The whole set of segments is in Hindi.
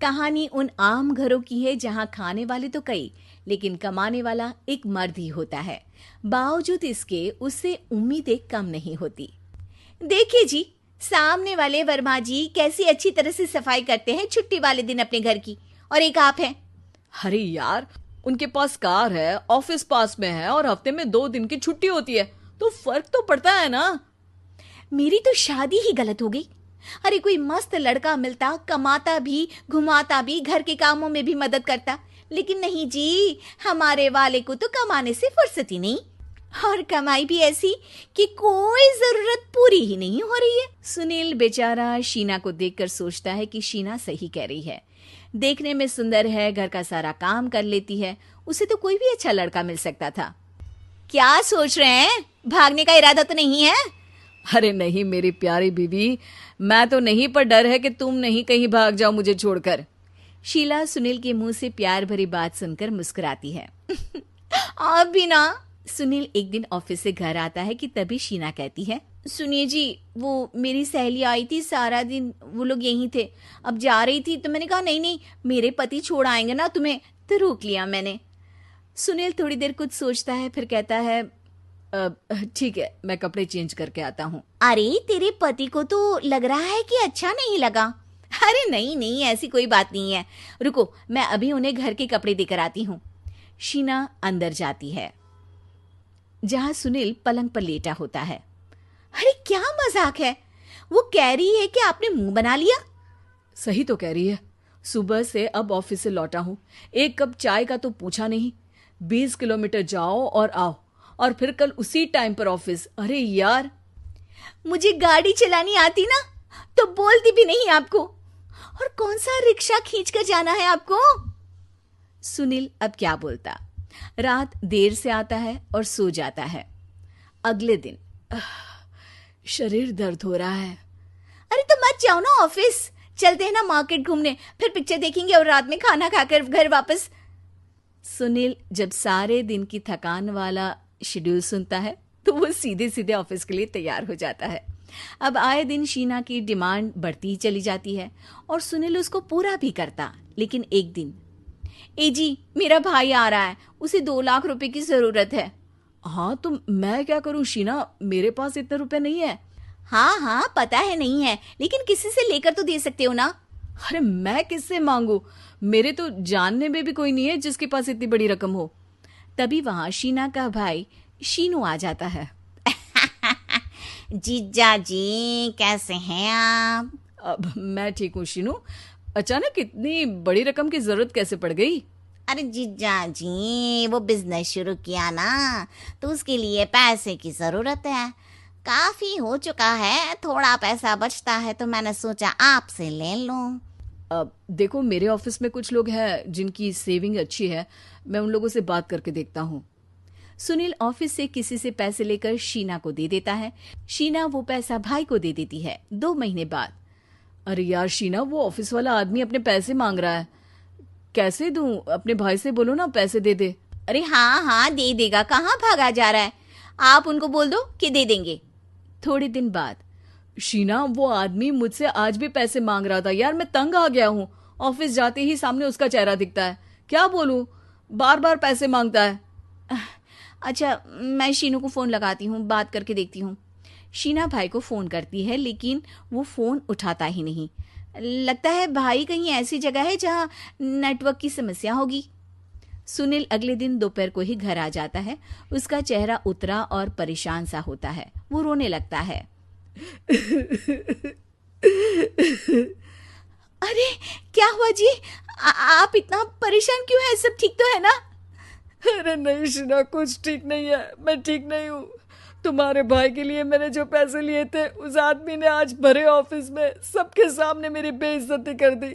कहानी उन आम घरों की है जहां खाने वाले तो कई, लेकिन कमाने वाला एक मर्द ही होता है। बावजूद इसके उससे उम्मीदें कम नहीं होती। देखिए जी, सामने वाले वर्मा जी कैसी अच्छी तरह से सफाई करते हैं छुट्टी वाले दिन अपने घर की, और एक आप हैं। अरे यार, उनके पास कार है, ऑफिस पास में है और हफ्ते में 2 दिन की छुट्टी होती है, तो फर्क तो पड़ता है ना। मेरी तो शादी ही गलत हो गई। अरे कोई मस्त लड़का मिलता, कमाता भी, घुमाता भी, घर के कामों में भी मदद करता, लेकिन नहीं जी, हमारे वाले को तो कमाने से फुर्सत ही नहीं, और कमाई भी ऐसी कि कोई जरूरत पूरी ही नहीं हो रही है। सुनील बेचारा शीना को देखकर सोचता है कि शीना सही कह रही है। देखने में सुंदर है, घर का सारा काम कर लेती है, उसे तो कोई भी अच्छा लड़का मिल सकता था। क्या सोच रहे हैं? भागने का इरादा तो नहीं है? अरे नहीं मेरी प्यारी बीवी, मैं तो नहीं, पर डर है कि तुम नहीं कहीं भाग जाओ मुझे छोड़कर। शीला सुनील के मुंह से प्यार भरी बात सुनकर मुस्कुराती है। आप भी ना। सुनील एक दिन ऑफिस से घर आता है कि तभी शीना कहती है, सुनिए जी, वो मेरी सहेली आई थी, सारा दिन वो लोग यहीं थे, अब जा रही थी तो मैंने कहा नहीं नहीं, मेरे पति छोड़ आएंगे ना तुम्हें, तो रोक लिया मैंने। सुनील थोड़ी देर कुछ सोचता है, फिर कहता है, ठीक है, मैं कपड़े चेंज करके आता हूँ। अरे तेरे पति को तो लग रहा है कि अच्छा नहीं लगा। अरे नहीं नहीं, ऐसी कोई बात नहीं है, रुको मैं अभी उन्हें घर के कपड़े देकर आती हूँ। शीना अंदर जाती है जहां सुनील पलंग पर लेटा होता है। अरे क्या मजाक है, वो कह रही है कि आपने मुंह बना लिया। सही तो कह रही है, सुबह से अब ऑफिस से लौटा हूँ, एक कप चाय का तो पूछा नहीं, 20 किलोमीटर जाओ और आओ, और फिर कल उसी टाइम पर ऑफिस। अरे यार, मुझे गाड़ी चलानी आती ना तो बोलती भी नहीं आपको, और कौन सा रिक्शा खींच कर जाना है आपको। सुनील अब क्या बोलता। रात देर से आता है और सो जाता है। अगले दिन शरीर दर्द हो रहा है। अरे तो मत जाओ ना ऑफिस, चलते हैं ना मार्केट घूमने, फिर पिक्चर देखेंगे और रात में खाना खाकर घर वापस। सुनील जब सारे दिन की थकान वाला शेड्यूल सुनता है तो वो सीधे सीधे ऑफिस के लिए तैयार हो जाता है। अब आए दिन शीना की डिमांड बढ़ती ही चली जाती है और सुनील उसको पूरा भी करता। लेकिन एक दिन, ए जी मेरा भाई आ रहा है, उसे 2 लाख रुपए की जरूरत है। हाँ तो मैं क्या करूं शीना, मेरे पास इतने रुपए नहीं है। हाँ हाँ पता है नहीं है, लेकिन किसी से लेकर तो दे सकते हो ना। अरे मैं किससे मांगू, मेरे तो जानने में भी कोई नहीं है जिसके पास इतनी बड़ी रकम हो। तभी वहां शीना का भाई शीनू आ जाता है। जीजा जी कैसे हैं आप? अब मैं ठीक हूँ शीनू, अचानक इतनी बड़ी रकम की जरूरत कैसे पड़ गई? अरे जीजा जी, वो बिजनेस शुरू किया ना, तो उसके लिए पैसे की जरूरत है, काफी हो चुका है, थोड़ा पैसा बचता है तो मैंने सोचा आपसे ले लूं। अब देखो, मेरे ऑफिस में कुछ लोग हैं जिनकी सेविंग अच्छी है, मैं उन लोगों से बात करके देखता हूँ। सुनील ऑफिस से किसी से पैसे लेकर शीना को दे देता है। शीना वो पैसा भाई को दे देती है। 2 महीने बाद, अरे यार शीना, वो ऑफिस वाला आदमी अपने पैसे मांग रहा है, कैसे दूं? अपने भाई से बोलो ना पैसे दे दे। अरे हाँ हाँ दे देगा, कहाँ भागा जा रहा है, आप उनको बोल दो कि दे देंगे। थोड़े दिन बाद, शीना, वो आदमी मुझसे आज भी पैसे मांग रहा था यार, मैं तंग आ गया हूँ, ऑफिस जाते ही सामने उसका चेहरा दिखता है, क्या बोलूं, बार बार पैसे मांगता है। अच्छा मैं शीनू को फोन लगाती हूँ, बात करके देखती हूँ। शीना भाई को फोन करती है, लेकिन वो फोन उठाता ही नहीं। लगता है भाई कहीं ऐसी जगह है जहाँ नेटवर्क की समस्या होगी। सुनील अगले दिन दोपहर को ही घर आ जाता है। उसका चेहरा उतरा और परेशान सा होता है। वो रोने लगता है। अरे क्या हुआ जी, आप इतना परेशान क्यों हैं? सब ठीक तो है ना? अरे नहीं शीना, कुछ ठीक नहीं है, मैं ठीक नहीं हूँ। तुम्हारे भाई के लिए मैंने जो पैसे लिए थे, उस आदमी ने आज भरे ऑफिस में सबके सामने मेरी बेइज्जती कर दी।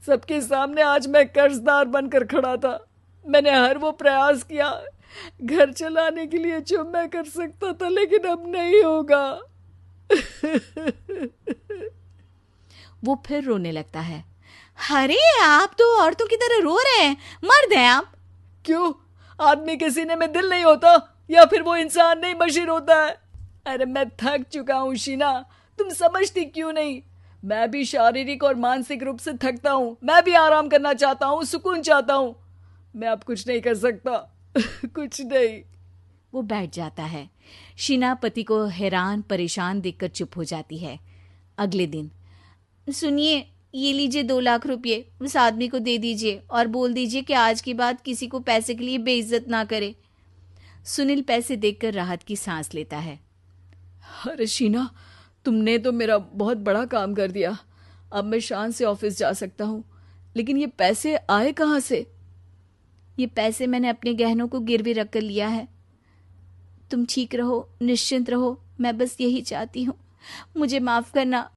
सबके सामने आज मैं कर्जदार बनकर खड़ा था। मैंने हर वो प्रयास किया घर चलाने के लिए जो मैं कर सकता था, लेकिन अब नहीं होगा। वो फिर रोने लगता है। अरे आप तो औरतों की तरह रो रहे हैं, मर्द हैं आप। क्यों, आदमी के सीने में दिल नहीं होता, या फिर वो इंसान नहीं मशीन होता है? अरे मैं थक चुका हूँ शीना, तुम समझती क्यों नहीं? मैं भी शारीरिक और मानसिक रूप से थकता हूँ, मैं भी आराम करना चाहता हूँ, सुकून चाहता हूँ। मैं अब कुछ नहीं कर सकता। कुछ नहीं। वो बैठ जाता है। शीना पति को हैरान परेशान देखकर चुप हो जाती है। अगले दिन, सुनिए, ये लीजिए 2 लाख रुपए, उस आदमी को दे दीजिए और बोल दीजिए कि आज के बाद किसी को पैसे के लिए बेइज्जत ना करे। सुनील पैसे देखकर राहत की सांस लेता है। अरे शीना, तुमने तो मेरा बहुत बड़ा काम कर दिया। अब मैं शान से ऑफिस जा सकता हूँ। लेकिन ये पैसे आए कहाँ से? ये पैसे मैंने अपने गहनों को गिरवी रख कर लिया है। तुम ठीक रहो, निश्चिंत रहो, मैं बस यही चाहती हूँ। मुझे माफ करना,